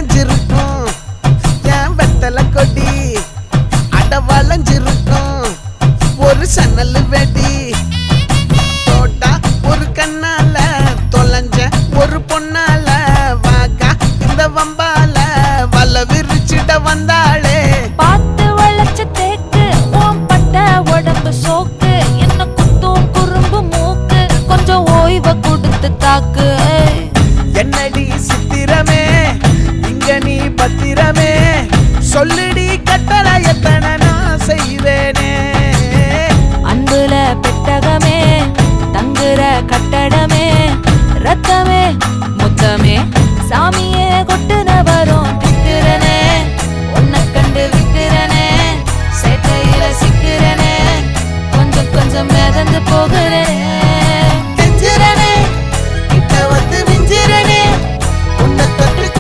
வளைஞ்சிருக்கும் என் வெத்தலை கொடி அட வளைஞ்சிருக்கும் ஒரு சன்னல் வெடி தோட்டா ஒரு கண்ணால தொலைஞ்ச ஒரு பொண்ணால வாக்கா இந்த வம்பால வல விரிச்சிட வந்தாளே பார்த்து வளைச்ச தேக்கு ஓம் பட்ட உடம்பு சோக்கு என்ன குத்தும் குறும்பு மூக்கு கொஞ்சம் ஓய்வை கொடுத்து தாக்கு என்னடி சித்திரமே இங்க நீ பத்திரமே சொல்லு